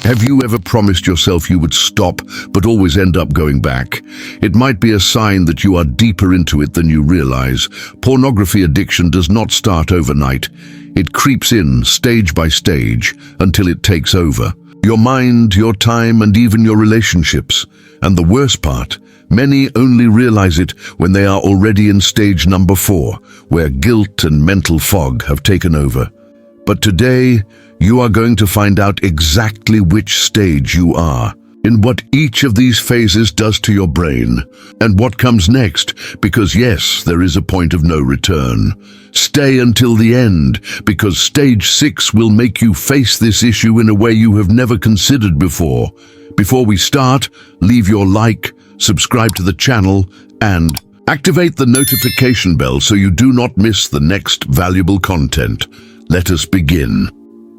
Have you ever promised yourself you would stop, but always end up going back? It might be a sign that you are deeper into it than you realize. Pornography addiction does not start overnight. It creeps in stage by stage until it takes over. Your mind, your time, and even your relationships. And the worst part, many only realize it when they are already in stage number 4, where guilt and mental fog have taken over. But today, you are going to find out exactly which stage you are, in what each of these phases does to your brain, and what comes next, because yes, there is a point of no return. Stay until the end, because stage 6 will make you face this issue in a way you have never considered before. Before we start, leave your like, subscribe to the channel, and activate the notification bell so you do not miss the next valuable content. Let us begin.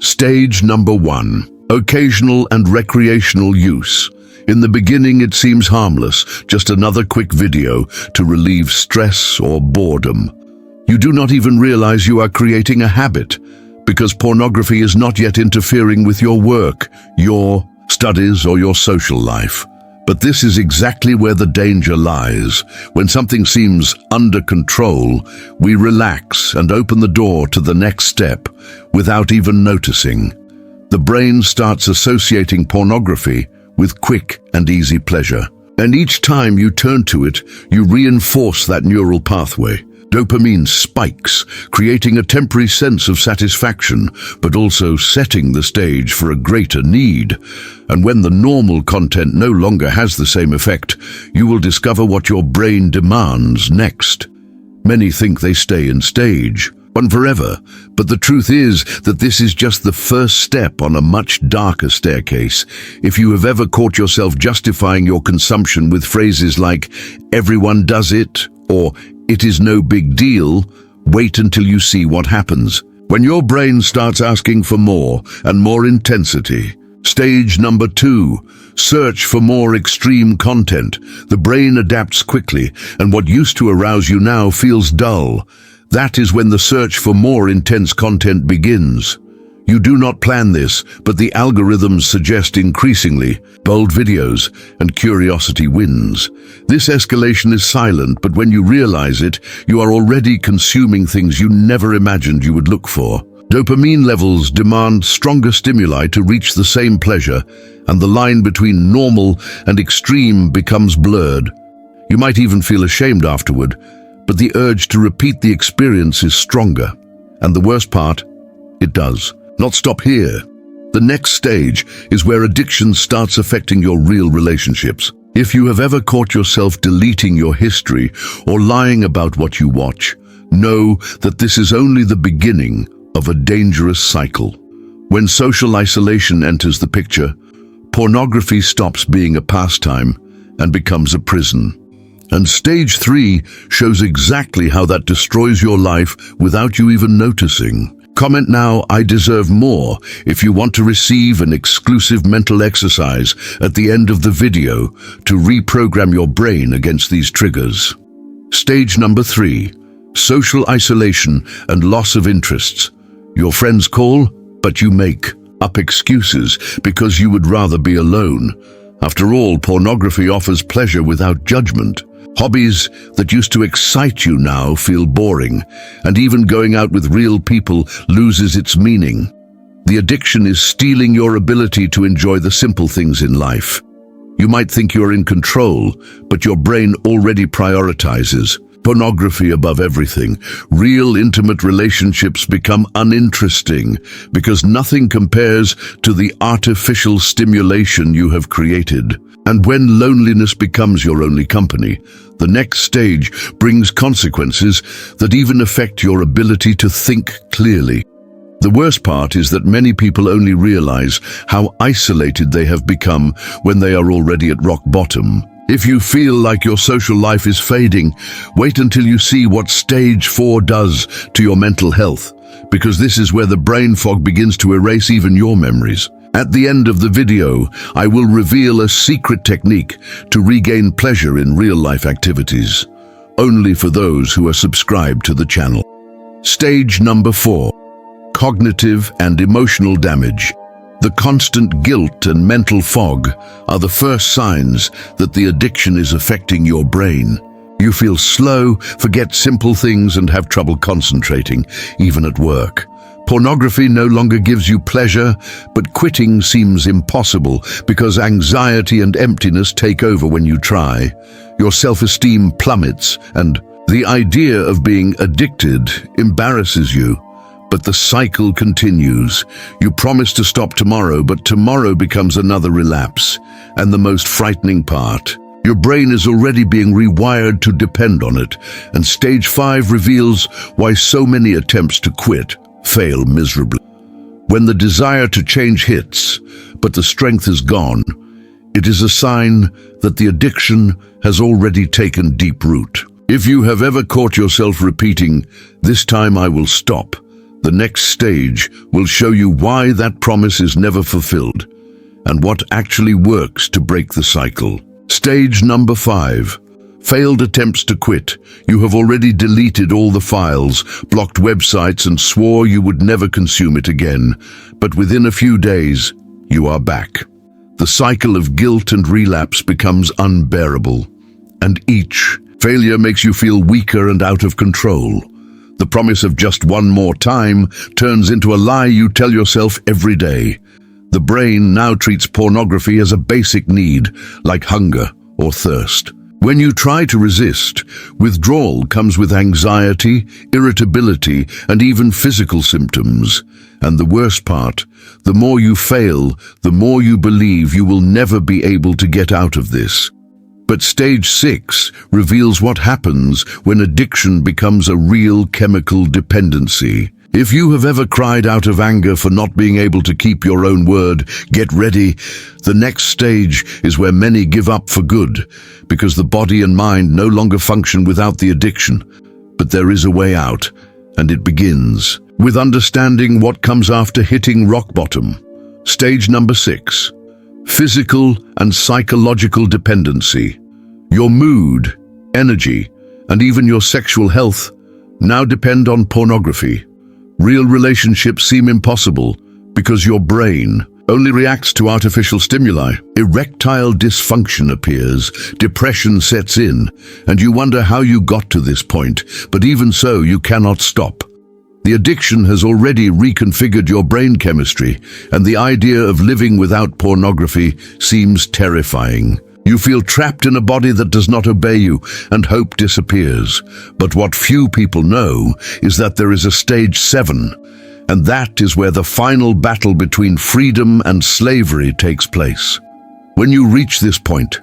Stage number 1. Occasional and recreational use. In the beginning it seems harmless, just another quick video to relieve stress or boredom. You do not even realize you are creating a habit, because pornography is not yet interfering with your work, your studies, or your social life. But this is exactly where the danger lies. When something seems under control, we relax and open the door to the next step without even noticing. The brain starts associating pornography with quick and easy pleasure. And each time you turn to it, you reinforce that neural pathway. Dopamine spikes, creating a temporary sense of satisfaction, but also setting the stage for a greater need. And when the normal content no longer has the same effect, you will discover what your brain demands next. Many think they stay in stage 1 forever, but the truth is that this is just the first step on a much darker staircase. If you have ever caught yourself justifying your consumption with phrases like, "everyone does it," or "it is no big deal," wait until you see what happens. When your brain starts asking for more and more intensity. Stage number 2. Search for more extreme content. The brain adapts quickly, and what used to arouse you now feels dull. That is when the search for more intense content begins. You do not plan this, but the algorithms suggest increasingly bold videos, and curiosity wins. This escalation is silent, but when you realize it, you are already consuming things you never imagined you would look for. Dopamine levels demand stronger stimuli to reach the same pleasure, and the line between normal and extreme becomes blurred. You might even feel ashamed afterward, but the urge to repeat the experience is stronger. And the worst part, it does not stop here. The next stage is where addiction starts affecting your real relationships. If you have ever caught yourself deleting your history or lying about what you watch, know that this is only the beginning of a dangerous cycle. When social isolation enters the picture, pornography stops being a pastime and becomes a prison. And stage 3 shows exactly how that destroys your life without you even noticing. Comment now, "I deserve more," if you want to receive an exclusive mental exercise at the end of the video to reprogram your brain against these triggers. Stage number 3. Social isolation and loss of interests. Your friends call, but you make up excuses because you would rather be alone. After all, pornography offers pleasure without judgment. Hobbies that used to excite you now feel boring, and even going out with real people loses its meaning. The addiction is stealing your ability to enjoy the simple things in life. You might think you're in control, but your brain already prioritizes pornography above everything. Real intimate relationships become uninteresting because nothing compares to the artificial stimulation you have created. And when loneliness becomes your only company, the next stage brings consequences that even affect your ability to think clearly. The worst part is that many people only realize how isolated they have become when they are already at rock bottom. If you feel like your social life is fading, wait until you see what stage 4 does to your mental health, because this is where the brain fog begins to erase even your memories. At the end of the video, I will reveal a secret technique to regain pleasure in real-life activities, only for those who are subscribed to the channel. Stage number 4. Cognitive and emotional damage. The constant guilt and mental fog are the first signs that the addiction is affecting your brain. You feel slow, forget simple things, and have trouble concentrating, even at work. Pornography no longer gives you pleasure, but quitting seems impossible because anxiety and emptiness take over when you try. Your self-esteem plummets, and the idea of being addicted embarrasses you. But the cycle continues. You promise to stop tomorrow, but tomorrow becomes another relapse. And the most frightening part, your brain is already being rewired to depend on it, and stage 5 reveals why so many attempts to quit fail miserably. When the desire to change hits, but the strength is gone, it is a sign that the addiction has already taken deep root. If you have ever caught yourself repeating, "This time I will stop," the next stage will show you why that promise is never fulfilled and what actually works to break the cycle. Stage number 5. Failed attempts to quit. You have already deleted all the files, blocked websites, and swore you would never consume it again. But within a few days, you are back. The cycle of guilt and relapse becomes unbearable, and each failure makes you feel weaker and out of control. The promise of just one more time turns into a lie you tell yourself every day. The brain now treats pornography as a basic need, like hunger or thirst. When you try to resist, withdrawal comes with anxiety, irritability, and even physical symptoms. And the worst part, the more you fail, the more you believe you will never be able to get out of this. But stage 6 reveals what happens when addiction becomes a real chemical dependency. If you have ever cried out of anger for not being able to keep your own word, get ready. The next stage is where many give up for good, because the body and mind no longer function without the addiction. But there is a way out, and it begins with understanding what comes after hitting rock bottom. Stage number 6. Physical and psychological dependency. Your mood, energy, and even your sexual health now depend on pornography. Real relationships seem impossible because your brain only reacts to artificial stimuli. Erectile dysfunction appears, depression sets in, and you wonder how you got to this point, but even so, you cannot stop. The addiction has already reconfigured your brain chemistry, and the idea of living without pornography seems terrifying. You feel trapped in a body that does not obey you, and hope disappears. But what few people know is that there is a stage 7, and that is where the final battle between freedom and slavery takes place. When you reach this point,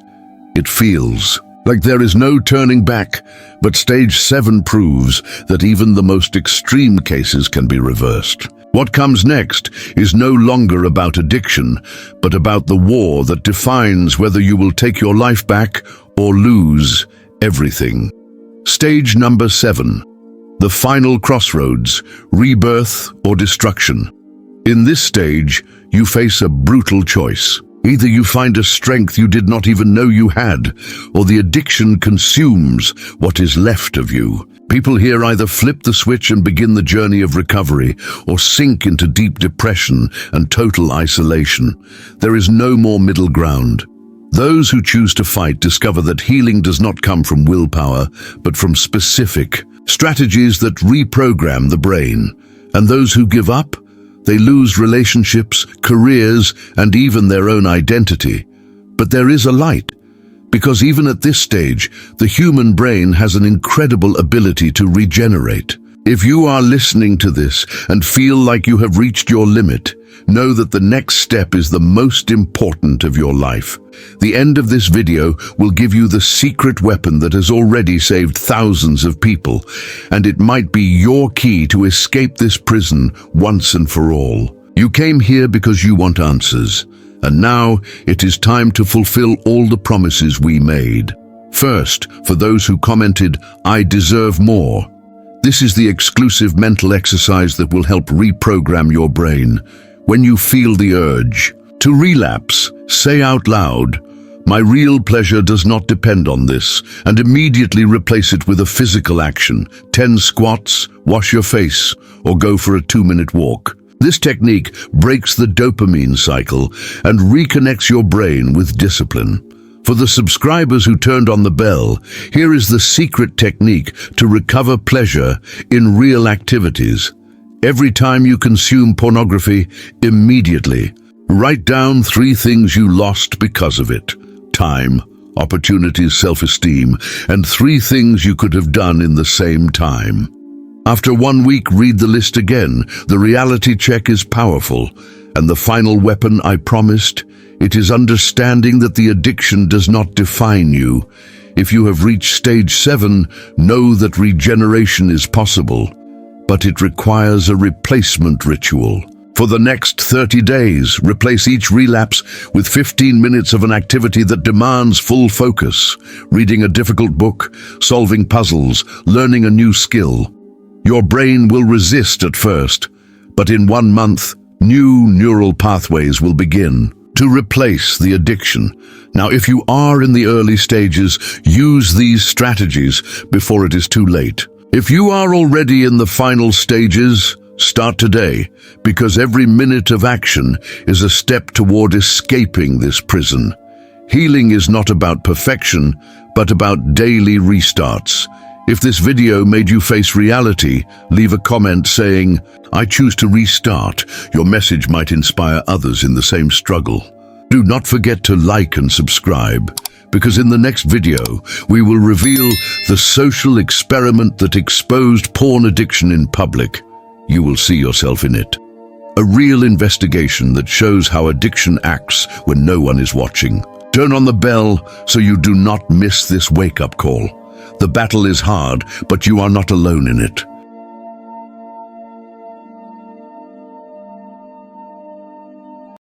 it feels like there is no turning back, but stage 7 proves that even the most extreme cases can be reversed. What comes next is no longer about addiction, but about the war that defines whether you will take your life back or lose everything. Stage number 7. The final crossroads, rebirth or destruction. In this stage, you face a brutal choice. Either you find a strength you did not even know you had, or the addiction consumes what is left of you. People here either flip the switch and begin the journey of recovery, or sink into deep depression and total isolation. There is no more middle ground. Those who choose to fight discover that healing does not come from willpower, but from specific strategies that reprogram the brain. And those who give up, they lose relationships, careers, and even their own identity. But there is a light, because even at this stage, the human brain has an incredible ability to regenerate. If you are listening to this and feel like you have reached your limit, know that the next step is the most important of your life. The end of this video will give you the secret weapon that has already saved thousands of people, and it might be your key to escape this prison once and for all. You came here because you want answers, and now it is time to fulfill all the promises we made. First, for those who commented, "I deserve more." This is the exclusive mental exercise that will help reprogram your brain. When you feel the urge to relapse, say out loud, "My real pleasure does not depend on this," and immediately replace it with a physical action. 10 squats, wash your face, or go for a 2-minute walk. This technique breaks the dopamine cycle and reconnects your brain with discipline. For the subscribers who turned on the bell, here is the secret technique to recover pleasure in real activities. Every time you consume pornography, immediately write down 3 things you lost because of it: time, opportunities, self-esteem, and 3 things you could have done in the same time. After 1 week, read the list again. The reality check is powerful. And the final weapon I promised, it is understanding that the addiction does not define you. If you have reached stage 7, know that regeneration is possible, but it requires a replacement ritual. For the next 30 days, replace each relapse with 15 minutes of an activity that demands full focus: reading a difficult book, solving puzzles, learning a new skill. Your brain will resist at first, but in 1 month, new neural pathways will begin to replace the addiction. Now, if you are in the early stages, use these strategies before it is too late. If you are already in the final stages, start today, because every minute of action is a step toward escaping this prison. Healing is not about perfection, but about daily restarts. If this video made you face reality, leave a comment saying, "I choose to restart." Your message might inspire others in the same struggle. Do not forget to like and subscribe, because in the next video, we will reveal the social experiment that exposed porn addiction in public. You will see yourself in it. A real investigation that shows how addiction acts when no one is watching. Turn on the bell so you do not miss this wake-up call. The battle is hard, but you are not alone in it.